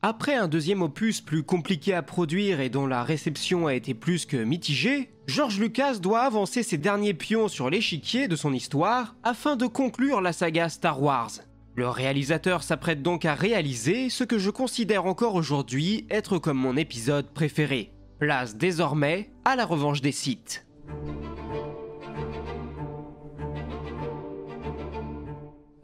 Après un deuxième opus plus compliqué à produire et dont la réception a été plus que mitigée, George Lucas doit avancer ses derniers pions sur l'échiquier de son histoire afin de conclure la saga Star Wars. Le réalisateur s'apprête donc à réaliser ce que je considère encore aujourd'hui être comme mon épisode préféré. Place désormais à la revanche des Sith.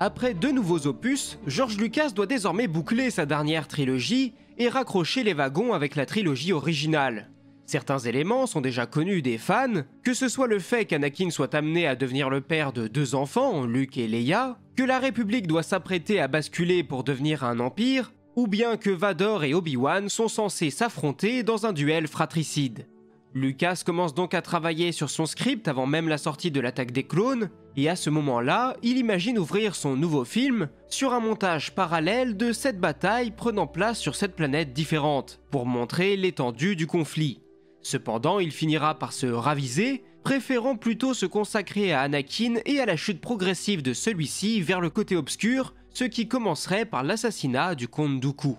Après 2 nouveaux opus, George Lucas doit désormais boucler sa dernière trilogie et raccrocher les wagons avec la trilogie originale. Certains éléments sont déjà connus des fans, que ce soit le fait qu'Anakin soit amené à devenir le père de 2 enfants, Luke et Leia, que la République doit s'apprêter à basculer pour devenir un empire, ou bien que Vador et Obi-Wan sont censés s'affronter dans un duel fratricide. Lucas commence donc à travailler sur son script avant même la sortie de l'Attaque des Clones, et à ce moment-là, il imagine ouvrir son nouveau film sur un montage parallèle de 7 batailles prenant place sur 7 planètes différentes, pour montrer l'étendue du conflit. Cependant, il finira par se raviser, préférant plutôt se consacrer à Anakin et à la chute progressive de celui-ci vers le côté obscur, ce qui commencerait par l'assassinat du comte Dooku.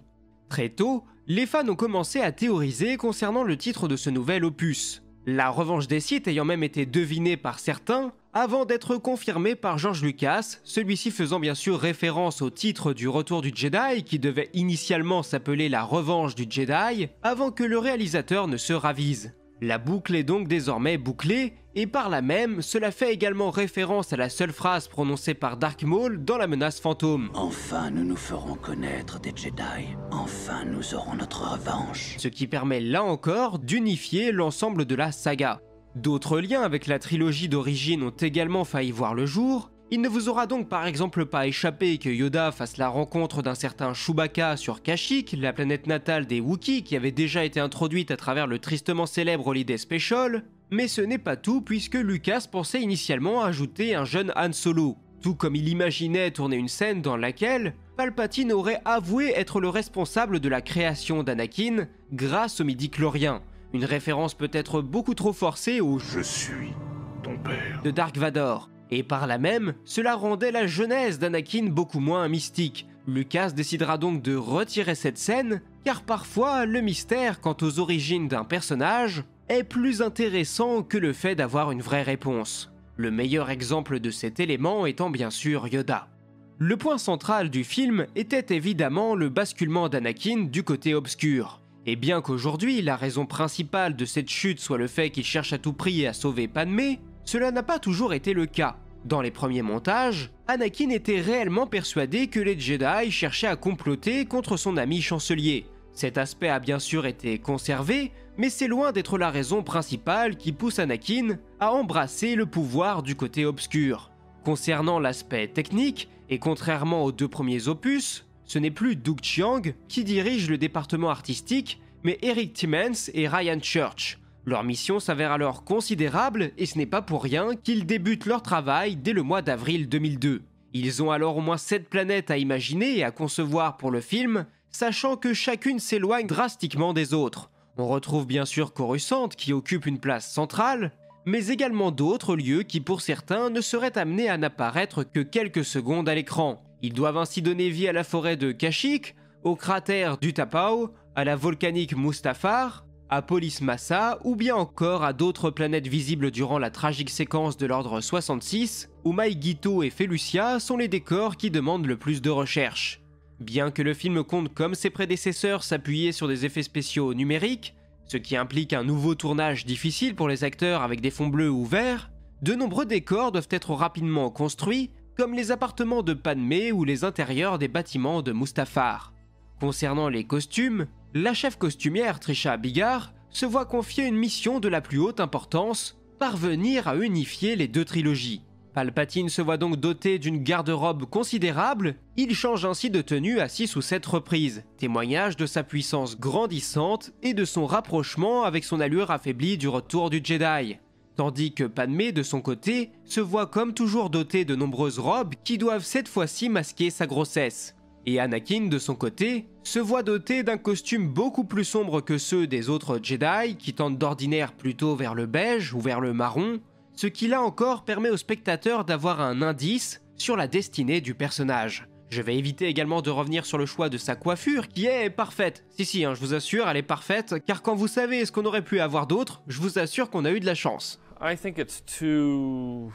Très tôt, les fans ont commencé à théoriser concernant le titre de ce nouvel opus, la revanche des Sith ayant même été devinée par certains, avant d'être confirmée par George Lucas, celui-ci faisant bien sûr référence au titre du Retour du Jedi qui devait initialement s'appeler la revanche du Jedi, avant que le réalisateur ne se ravise. La boucle est donc désormais bouclée, et par là même, cela fait également référence à la seule phrase prononcée par Dark Maul dans La Menace Fantôme. Enfin, nous nous ferons connaître des Jedi. Enfin, nous aurons notre revanche. Ce qui permet là encore d'unifier l'ensemble de la saga. D'autres liens avec la trilogie d'origine ont également failli voir le jour. Il ne vous aura donc par exemple pas échappé que Yoda fasse la rencontre d'un certain Chewbacca sur Kashyyyk, la planète natale des Wookiees qui avait déjà été introduite à travers le tristement célèbre Holiday Special, mais ce n'est pas tout puisque Lucas pensait initialement ajouter un jeune Han Solo, tout comme il imaginait tourner une scène dans laquelle Palpatine aurait avoué être le responsable de la création d'Anakin grâce au midi-chlorien, une référence peut-être beaucoup trop forcée au « Je suis ton père » de Dark Vador. Et par là même, cela rendait la genèse d'Anakin beaucoup moins mystique. Lucas décidera donc de retirer cette scène, car parfois le mystère quant aux origines d'un personnage est plus intéressant que le fait d'avoir une vraie réponse. Le meilleur exemple de cet élément étant bien sûr Yoda. Le point central du film était évidemment le basculement d'Anakin du côté obscur. Et bien qu'aujourd'hui la raison principale de cette chute soit le fait qu'il cherche à tout prix à sauver Padmé, cela n'a pas toujours été le cas. Dans les premiers montages, Anakin était réellement persuadé que les Jedi cherchaient à comploter contre son ami chancelier. Cet aspect a bien sûr été conservé, mais c'est loin d'être la raison principale qui pousse Anakin à embrasser le pouvoir du côté obscur. Concernant l'aspect technique, et contrairement aux 2 premiers opus, ce n'est plus Doug Chiang qui dirige le département artistique, mais Eric Timmons et Ryan Church. Leur mission s'avère alors considérable et ce n'est pas pour rien qu'ils débutent leur travail dès le mois d'avril 2002. Ils ont alors au moins 7 planètes à imaginer et à concevoir pour le film, sachant que chacune s'éloigne drastiquement des autres. On retrouve bien sûr Coruscant qui occupe une place centrale, mais également d'autres lieux qui pour certains ne seraient amenés à n'apparaître que quelques secondes à l'écran. Ils doivent ainsi donner vie à la forêt de Kashyyyk, au cratère d'Utapau, à la volcanique Mustafar, à Polis Massa ou bien encore à d'autres planètes visibles durant la tragique séquence de l'ordre 66 où Maïgito et Felucia sont les décors qui demandent le plus de recherche. Bien que le film compte comme ses prédécesseurs s'appuyer sur des effets spéciaux numériques, ce qui implique un nouveau tournage difficile pour les acteurs avec des fonds bleus ou verts, de nombreux décors doivent être rapidement construits comme les appartements de Padmé ou les intérieurs des bâtiments de Mustafar. Concernant les costumes, la chef costumière Trisha Biggar se voit confier une mission de la plus haute importance, parvenir à unifier les 2 trilogies. Palpatine se voit donc doté d'une garde-robe considérable, il change ainsi de tenue à 6 ou 7 reprises, témoignage de sa puissance grandissante et de son rapprochement avec son allure affaiblie du Retour du Jedi. Tandis que Padmé, de son côté, se voit comme toujours doté de nombreuses robes qui doivent cette fois-ci masquer sa grossesse. Et Anakin, de son côté, se voit doté d'un costume beaucoup plus sombre que ceux des autres Jedi qui tendent d'ordinaire plutôt vers le beige ou vers le marron, ce qui là encore permet au spectateur d'avoir un indice sur la destinée du personnage. Je vais éviter également de revenir sur le choix de sa coiffure qui est parfaite. Si, je vous assure, elle est parfaite, car quand vous savez ce qu'on aurait pu avoir d'autre, je vous assure qu'on a eu de la chance. I think it's too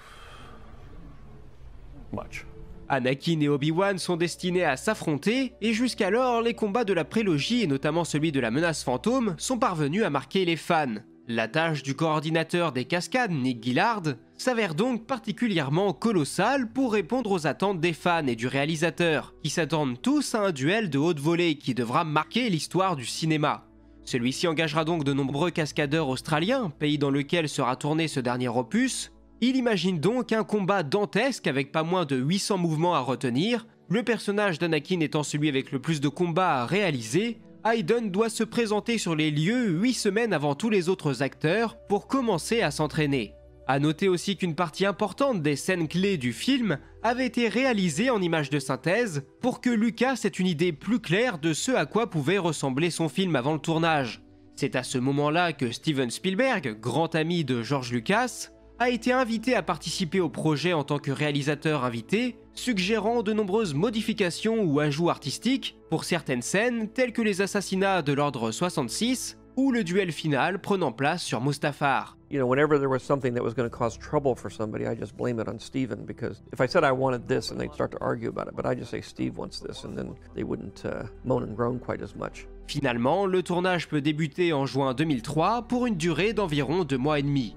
much. Anakin et Obi-Wan sont destinés à s'affronter, et jusqu'alors, les combats de la prélogie, et notamment celui de la menace fantôme, sont parvenus à marquer les fans. La tâche du coordinateur des cascades, Nick Gillard, s'avère donc particulièrement colossale pour répondre aux attentes des fans et du réalisateur, qui s'attendent tous à un duel de haute volée qui devra marquer l'histoire du cinéma. Celui-ci engagera donc de nombreux cascadeurs australiens, pays dans lequel sera tourné ce dernier opus. Il imagine donc un combat dantesque avec pas moins de 800 mouvements à retenir. Le personnage d'Anakin étant celui avec le plus de combats à réaliser, Hayden doit se présenter sur les lieux 8 semaines avant tous les autres acteurs pour commencer à s'entraîner. A noter aussi qu'une partie importante des scènes clés du film avait été réalisée en images de synthèse pour que Lucas ait une idée plus claire de ce à quoi pouvait ressembler son film avant le tournage. C'est à ce moment-là que Steven Spielberg, grand ami de George Lucas, a été invité à participer au projet en tant que réalisateur invité, suggérant de nombreuses modifications ou ajouts artistiques pour certaines scènes telles que les assassinats de l'Ordre 66 ou le duel final prenant place sur Mustafar. You know, whenever there was something that was going to cause trouble for somebody, I just blame it on Steven, because if I said I wanted this, and they'd start to argue about it, but I just say Steve wants this, and then they wouldn't moan and groan quite as much. Finalement, le tournage peut débuter en juin 2003 pour une durée d'environ 2 mois et demi.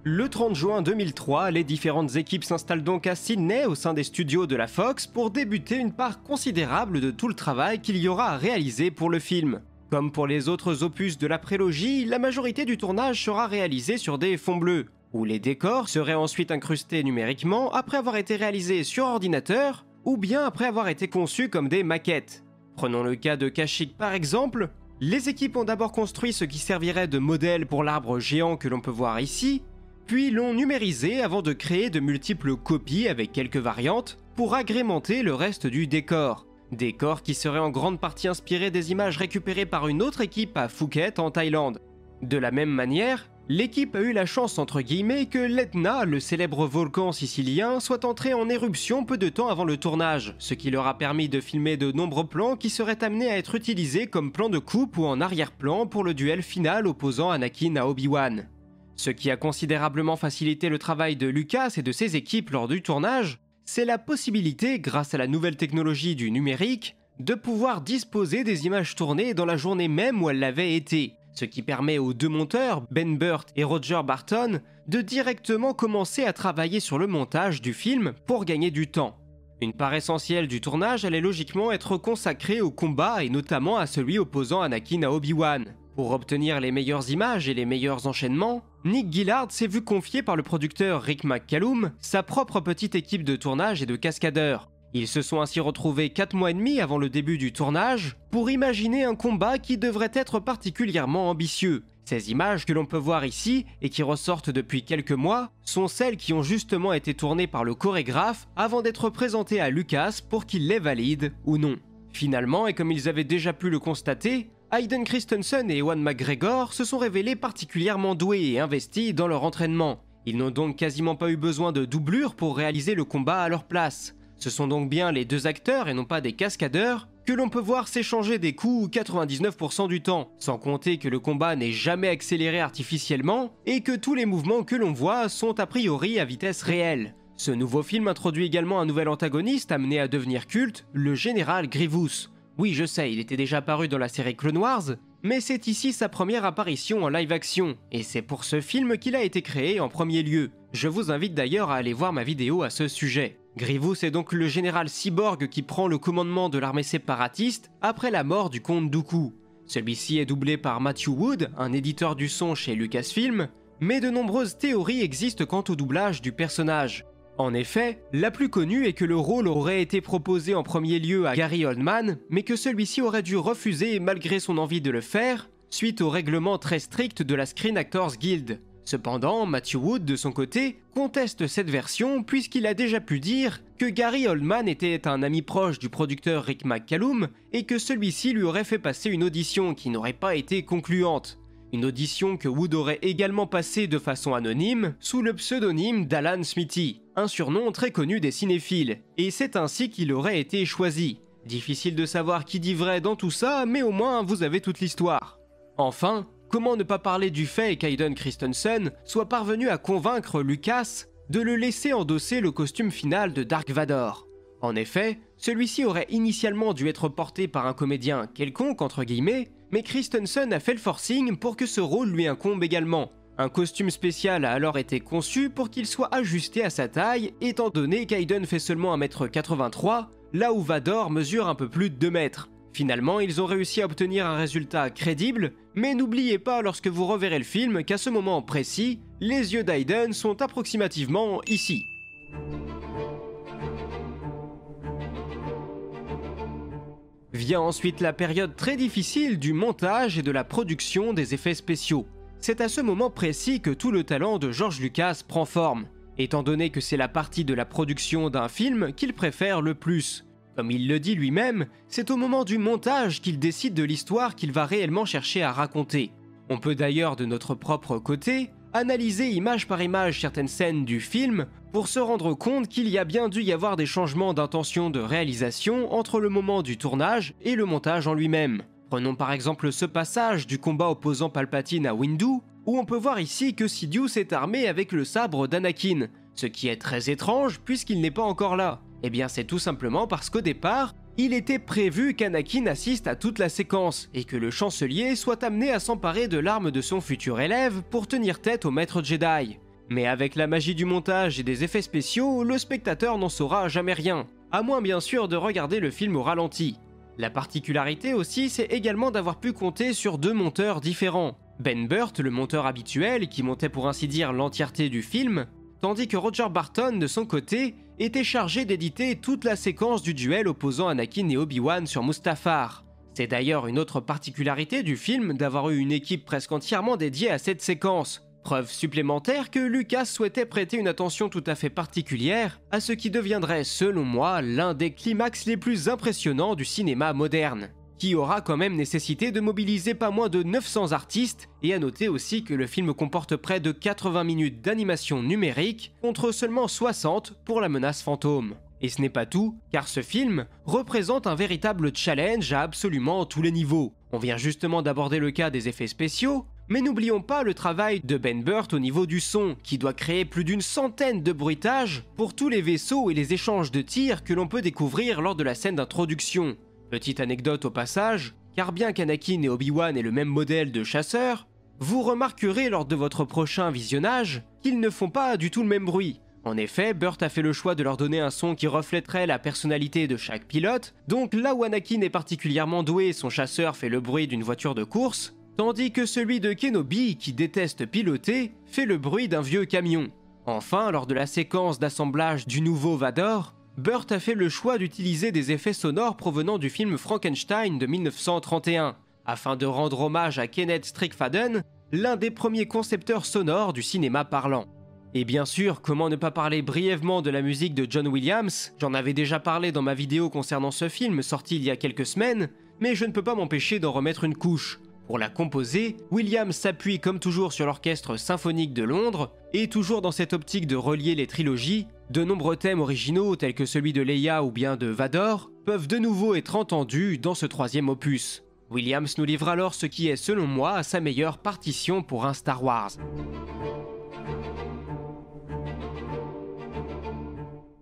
Le 30 juin 2003, les différentes équipes s'installent donc à Sydney au sein des studios de la Fox pour débuter une part considérable de tout le travail qu'il y aura à réaliser pour le film. Comme pour les autres opus de la prélogie, la majorité du tournage sera réalisée sur des fonds bleus, où les décors seraient ensuite incrustés numériquement après avoir été réalisés sur ordinateur, ou bien après avoir été conçus comme des maquettes. Prenons le cas de Kashyyyk par exemple. Les équipes ont d'abord construit ce qui servirait de modèle pour l'arbre géant que l'on peut voir ici, puis l'ont numérisé avant de créer de multiples copies avec quelques variantes pour agrémenter le reste du décor. Décor qui serait en grande partie inspiré des images récupérées par une autre équipe à Phuket en Thaïlande. De la même manière, l'équipe a eu la chance entre guillemets que l'Etna, le célèbre volcan sicilien, soit entré en éruption peu de temps avant le tournage, ce qui leur a permis de filmer de nombreux plans qui seraient amenés à être utilisés comme plans de coupe ou en arrière-plan pour le duel final opposant Anakin à Obi-Wan. Ce qui a considérablement facilité le travail de Lucas et de ses équipes lors du tournage, c'est la possibilité, grâce à la nouvelle technologie du numérique, de pouvoir disposer des images tournées dans la journée même où elles l'avaient été, ce qui permet aux deux monteurs, Ben Burtt et Roger Barton, de directement commencer à travailler sur le montage du film pour gagner du temps. Une part essentielle du tournage allait logiquement être consacrée au combat et notamment à celui opposant Anakin à Obi-Wan. Pour obtenir les meilleures images et les meilleurs enchaînements, Nick Gillard s'est vu confier par le producteur Rick McCallum sa propre petite équipe de tournage et de cascadeurs. Ils se sont ainsi retrouvés 4 mois et demi avant le début du tournage pour imaginer un combat qui devrait être particulièrement ambitieux. Ces images que l'on peut voir ici et qui ressortent depuis quelques mois sont celles qui ont justement été tournées par le chorégraphe avant d'être présentées à Lucas pour qu'il les valide ou non. Finalement, et comme ils avaient déjà pu le constater, Hayden Christensen et Ewan McGregor se sont révélés particulièrement doués et investis dans leur entraînement. Ils n'ont donc quasiment pas eu besoin de doublure pour réaliser le combat à leur place. Ce sont donc bien les deux acteurs et non pas des cascadeurs que l'on peut voir s'échanger des coups 99% du temps, sans compter que le combat n'est jamais accéléré artificiellement et que tous les mouvements que l'on voit sont a priori à vitesse réelle. Ce nouveau film introduit également un nouvel antagoniste amené à devenir culte, le général Grievous. Oui, je sais, il était déjà apparu dans la série Clone Wars, mais c'est ici sa première apparition en live-action, et c'est pour ce film qu'il a été créé en premier lieu. Je vous invite d'ailleurs à aller voir ma vidéo à ce sujet. Grievous est donc le général cyborg qui prend le commandement de l'armée séparatiste après la mort du comte Dooku. Celui-ci est doublé par Matthew Wood, un éditeur du son chez Lucasfilm, mais de nombreuses théories existent quant au doublage du personnage. En effet, la plus connue est que le rôle aurait été proposé en premier lieu à Gary Oldman, mais que celui-ci aurait dû refuser malgré son envie de le faire, suite au règlement très strict de la Screen Actors Guild. Cependant, Matthew Wood, de son côté, conteste cette version puisqu'il a déjà pu dire que Gary Oldman était un ami proche du producteur Rick McCallum et que celui-ci lui aurait fait passer une audition qui n'aurait pas été concluante. Une audition que Wood aurait également passée de façon anonyme, sous le pseudonyme d'Alan Smithy, un surnom très connu des cinéphiles, et c'est ainsi qu'il aurait été choisi. Difficile de savoir qui dit vrai dans tout ça, mais au moins vous avez toute l'histoire. Enfin, comment ne pas parler du fait qu'Hayden Christensen soit parvenu à convaincre Lucas de le laisser endosser le costume final de Dark Vador. En effet, celui-ci aurait initialement dû être porté par un comédien quelconque entre guillemets, mais Christensen a fait le forcing pour que ce rôle lui incombe également. Un costume spécial a alors été conçu pour qu'il soit ajusté à sa taille, étant donné qu'Hayden fait seulement 1m83, là où Vador mesure un peu plus de 2 mètres. Finalement, ils ont réussi à obtenir un résultat crédible, mais n'oubliez pas lorsque vous reverrez le film qu'à ce moment précis, les yeux d'Hayden sont approximativement ici. Vient ensuite la période très difficile du montage et de la production des effets spéciaux. C'est à ce moment précis que tout le talent de George Lucas prend forme, étant donné que c'est la partie de la production d'un film qu'il préfère le plus. Comme il le dit lui-même, c'est au moment du montage qu'il décide de l'histoire qu'il va réellement chercher à raconter. On peut d'ailleurs de notre propre côté analyser image par image certaines scènes du film pour se rendre compte qu'il y a bien dû y avoir des changements d'intention de réalisation entre le moment du tournage et le montage en lui-même. Prenons par exemple ce passage du combat opposant Palpatine à Windu, où on peut voir ici que Sidious est armé avec le sabre d'Anakin, ce qui est très étrange puisqu'il n'est pas encore là. Eh bien c'est tout simplement parce qu'au départ, il était prévu qu'Anakin assiste à toute la séquence et que le chancelier soit amené à s'emparer de l'arme de son futur élève pour tenir tête au maître Jedi. Mais avec la magie du montage et des effets spéciaux, le spectateur n'en saura jamais rien, à moins bien sûr de regarder le film au ralenti. La particularité aussi, c'est également d'avoir pu compter sur 2 monteurs différents. Ben Burtt, le monteur habituel, qui montait pour ainsi dire l'entièreté du film, tandis que Roger Barton, de son côté, était chargé d'éditer toute la séquence du duel opposant Anakin et Obi-Wan sur Mustafar. C'est d'ailleurs une autre particularité du film d'avoir eu une équipe presque entièrement dédiée à cette séquence. Preuve supplémentaire que Lucas souhaitait prêter une attention tout à fait particulière à ce qui deviendrait, selon moi, l'un des climax les plus impressionnants du cinéma moderne, qui aura quand même nécessité de mobiliser pas moins de 900 artistes, et à noter aussi que le film comporte près de 80 minutes d'animation numérique, contre seulement 60 pour La Menace Fantôme. Et ce n'est pas tout, car ce film représente un véritable challenge à absolument tous les niveaux. On vient justement d'aborder le cas des effets spéciaux, mais n'oublions pas le travail de Ben Burtt au niveau du son, qui doit créer plus d'une centaine de bruitages pour tous les vaisseaux et les échanges de tirs que l'on peut découvrir lors de la scène d'introduction. Petite anecdote au passage, car bien qu'Anakin et Obi-Wan aient le même modèle de chasseur, vous remarquerez lors de votre prochain visionnage qu'ils ne font pas du tout le même bruit. En effet, Burtt a fait le choix de leur donner un son qui reflèterait la personnalité de chaque pilote, donc là où Anakin est particulièrement doué, son chasseur fait le bruit d'une voiture de course, tandis que celui de Kenobi, qui déteste piloter, fait le bruit d'un vieux camion. Enfin, lors de la séquence d'assemblage du nouveau Vador, Burtt a fait le choix d'utiliser des effets sonores provenant du film Frankenstein de 1931, afin de rendre hommage à Kenneth Strickfaden, l'un des premiers concepteurs sonores du cinéma parlant. Et bien sûr, comment ne pas parler brièvement de la musique de John Williams? J'en avais déjà parlé dans ma vidéo concernant ce film sorti il y a quelques semaines, mais je ne peux pas m'empêcher d'en remettre une couche. Pour la composer, Williams s'appuie comme toujours sur l'Orchestre Symphonique de Londres, et toujours dans cette optique de relier les trilogies, de nombreux thèmes originaux tels que celui de Leia ou bien de Vador peuvent de nouveau être entendus dans ce 3e opus. Williams nous livre alors ce qui est selon moi sa meilleure partition pour un Star Wars.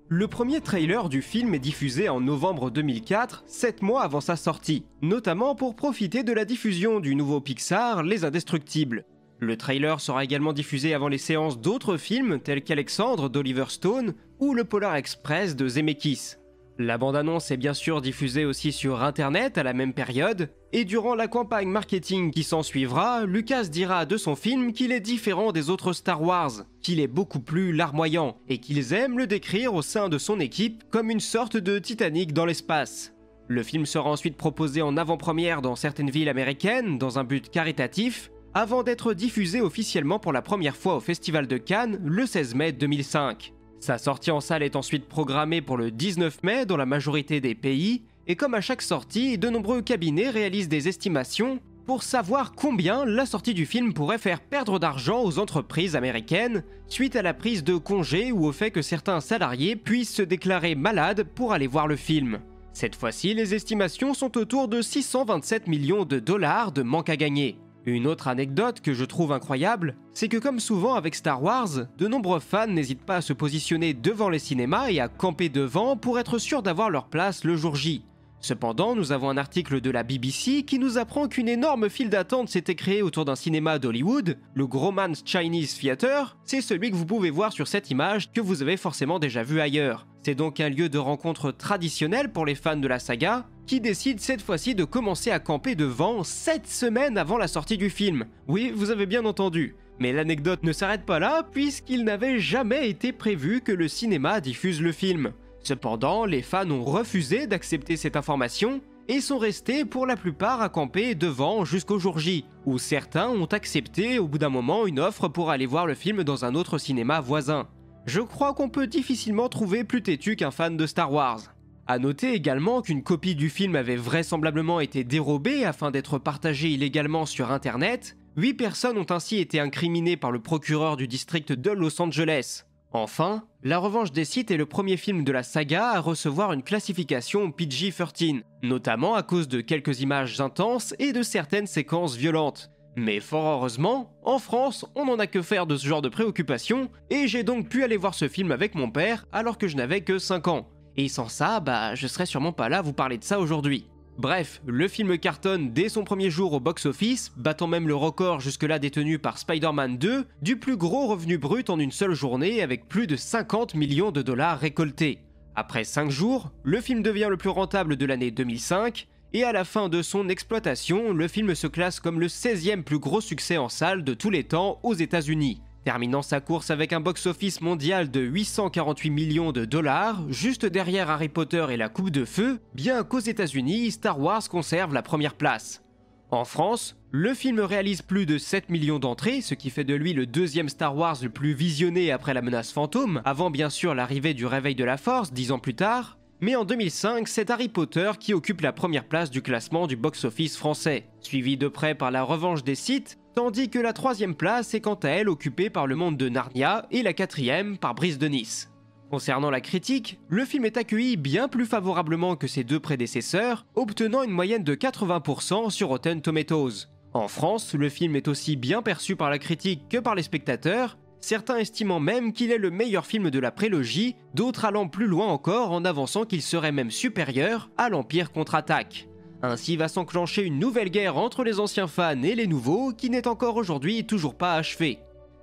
Le premier trailer du film est diffusé en novembre 2004, 7 mois avant sa sortie, notamment pour profiter de la diffusion du nouveau Pixar, Les Indestructibles. Le trailer sera également diffusé avant les séances d'autres films tels qu'Alexandre d'Oliver Stone ou Le Polar Express de Zemeckis. La bande-annonce est bien sûr diffusée aussi sur internet à la même période, et durant la campagne marketing qui s'ensuivra, Lucas dira de son film qu'il est différent des autres Star Wars, qu'il est beaucoup plus larmoyant, et qu'ils aiment le décrire au sein de son équipe comme une sorte de Titanic dans l'espace. Le film sera ensuite proposé en avant-première dans certaines villes américaines dans un but caritatif, avant d'être diffusé officiellement pour la première fois au Festival de Cannes le 16 mai 2005. Sa sortie en salle est ensuite programmée pour le 19 mai dans la majorité des pays, et comme à chaque sortie, de nombreux cabinets réalisent des estimations pour savoir combien la sortie du film pourrait faire perdre d'argent aux entreprises américaines suite à la prise de congés ou au fait que certains salariés puissent se déclarer malades pour aller voir le film. Cette fois-ci, les estimations sont autour de 627 millions de dollars de manque à gagner. Une autre anecdote que je trouve incroyable, c'est que comme souvent avec Star Wars, de nombreux fans n'hésitent pas à se positionner devant les cinémas et à camper devant pour être sûrs d'avoir leur place le jour J. Cependant, nous avons un article de la BBC qui nous apprend qu'une énorme file d'attente s'était créée autour d'un cinéma d'Hollywood, le Grauman's Chinese Theatre. C'est celui que vous pouvez voir sur cette image que vous avez forcément déjà vu ailleurs. C'est donc un lieu de rencontre traditionnel pour les fans de la saga, qui décident cette fois-ci de commencer à camper devant 7 semaines avant la sortie du film. Oui, vous avez bien entendu. Mais l'anecdote ne s'arrête pas là, puisqu'il n'avait jamais été prévu que le cinéma diffuse le film. Cependant, les fans ont refusé d'accepter cette information et sont restés pour la plupart à camper devant jusqu'au jour J, où certains ont accepté au bout d'un moment une offre pour aller voir le film dans un autre cinéma voisin. Je crois qu'on peut difficilement trouver plus têtu qu'un fan de Star Wars. A noter également qu'une copie du film avait vraisemblablement été dérobée afin d'être partagée illégalement sur internet. 8 personnes ont ainsi été incriminées par le procureur du district de Los Angeles. Enfin, La Revanche des Sith est le premier film de la saga à recevoir une classification PG-13, notamment à cause de quelques images intenses et de certaines séquences violentes. Mais fort heureusement, en France, on n'en a que faire de ce genre de préoccupations, et j'ai donc pu aller voir ce film avec mon père alors que je n'avais que 5 ans. Et sans ça, je serais sûrement pas là à vous parler de ça aujourd'hui. Bref, le film cartonne dès son premier jour au box-office, battant même le record jusque-là détenu par Spider-Man 2, du plus gros revenu brut en une seule journée avec plus de 50 millions de dollars récoltés. Après 5 jours, le film devient le plus rentable de l'année 2005, et à la fin de son exploitation, le film se classe comme le 16e plus gros succès en salle de tous les temps aux États-Unis, terminant sa course avec un box-office mondial de 848 millions de dollars, juste derrière Harry Potter et la Coupe de Feu, bien qu'aux États-Unis, Star Wars conserve la première place. En France, le film réalise plus de 7 millions d'entrées, ce qui fait de lui le deuxième Star Wars le plus visionné après La Menace Fantôme, avant bien sûr l'arrivée du Réveil de la Force 10 ans plus tard. Mais en 2005, c'est Harry Potter qui occupe la première place du classement du box-office français, suivi de près par La Revanche des Sith, tandis que la 3e place est quant à elle occupée par Le Monde de Narnia et la 4e par Brise de Nice. Concernant la critique, le film est accueilli bien plus favorablement que ses deux prédécesseurs, obtenant une moyenne de 80% sur Rotten Tomatoes. En France, le film est aussi bien perçu par la critique que par les spectateurs, certains estimant même qu'il est le meilleur film de la prélogie, d'autres allant plus loin encore en avançant qu'il serait même supérieur à l'Empire contre-attaque. Ainsi va s'enclencher une nouvelle guerre entre les anciens fans et les nouveaux qui n'est encore aujourd'hui toujours pas achevée.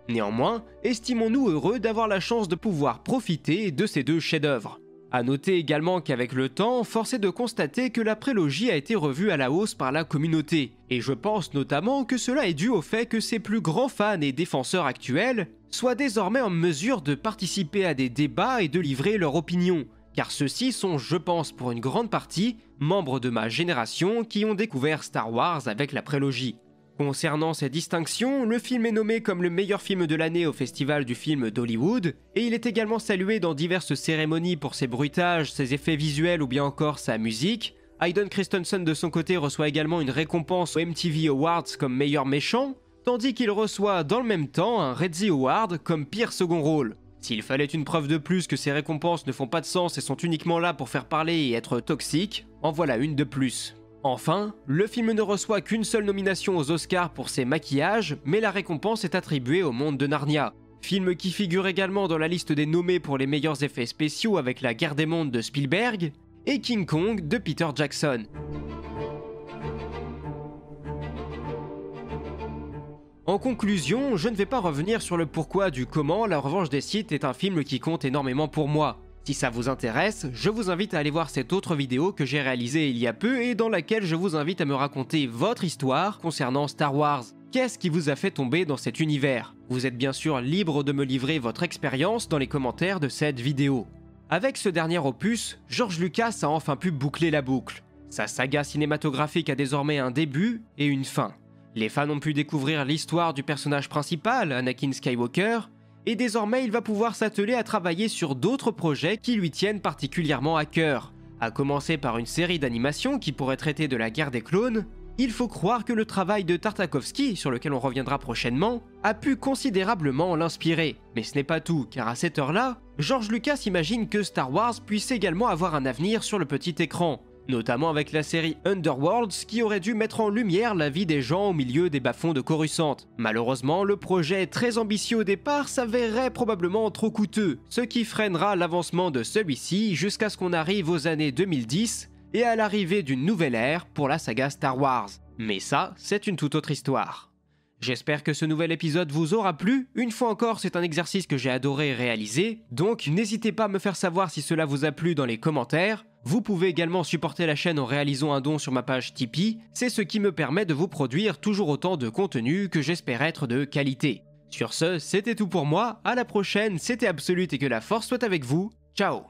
Néanmoins, estimons-nous heureux d'avoir la chance de pouvoir profiter de ces deux chefs-d'œuvre. A noter également qu'avec le temps, force est de constater que la prélogie a été revue à la hausse par la communauté, et je pense notamment que cela est dû au fait que ses plus grands fans et défenseurs actuels soient désormais en mesure de participer à des débats et de livrer leur opinion, car ceux-ci sont, je pense pour une grande partie, membres de ma génération qui ont découvert Star Wars avec la prélogie. Concernant ces distinctions, le film est nommé comme le meilleur film de l'année au Festival du film d'Hollywood, et il est également salué dans diverses cérémonies pour ses bruitages, ses effets visuels ou bien encore sa musique. Hayden Christensen de son côté reçoit également une récompense aux MTV Awards comme meilleur méchant, tandis qu'il reçoit dans le même temps un Razzie Award comme pire second rôle. S'il fallait une preuve de plus que ces récompenses ne font pas de sens et sont uniquement là pour faire parler et être toxiques, en voilà une de plus. Enfin, le film ne reçoit qu'une seule nomination aux Oscars pour ses maquillages, mais la récompense est attribuée au Monde de Narnia. Film qui figure également dans la liste des nommés pour les meilleurs effets spéciaux avec La Guerre des Mondes de Spielberg et King Kong de Peter Jackson. En conclusion, je ne vais pas revenir sur le pourquoi du comment La Revanche des Sith est un film qui compte énormément pour moi. Si ça vous intéresse, je vous invite à aller voir cette autre vidéo que j'ai réalisée il y a peu et dans laquelle je vous invite à me raconter votre histoire concernant Star Wars. Qu'est-ce qui vous a fait tomber dans cet univers? Vous êtes bien sûr libre de me livrer votre expérience dans les commentaires de cette vidéo. Avec ce dernier opus, George Lucas a enfin pu boucler la boucle. Sa saga cinématographique a désormais un début et une fin. Les fans ont pu découvrir l'histoire du personnage principal, Anakin Skywalker, et désormais il va pouvoir s'atteler à travailler sur d'autres projets qui lui tiennent particulièrement à cœur, à commencer par une série d'animations qui pourrait traiter de la guerre des clones, il faut croire que le travail de Tartakovsky, sur lequel on reviendra prochainement, a pu considérablement l'inspirer. Mais ce n'est pas tout, car à cette heure-là, George Lucas imagine que Star Wars puisse également avoir un avenir sur le petit écran, notamment avec la série Underworlds qui aurait dû mettre en lumière la vie des gens au milieu des bas-fonds de Coruscant. Malheureusement, le projet très ambitieux au départ s'avérerait probablement trop coûteux, ce qui freinera l'avancement de celui-ci jusqu'à ce qu'on arrive aux années 2010 et à l'arrivée d'une nouvelle ère pour la saga Star Wars. Mais ça, c'est une toute autre histoire. J'espère que ce nouvel épisode vous aura plu. Une fois encore, c'est un exercice que j'ai adoré réaliser, donc n'hésitez pas à me faire savoir si cela vous a plu dans les commentaires. Vous pouvez également supporter la chaîne en réalisant un don sur ma page Tipeee, c'est ce qui me permet de vous produire toujours autant de contenu que j'espère être de qualité. Sur ce, c'était tout pour moi, à la prochaine, c'était Absolute et que la force soit avec vous, ciao.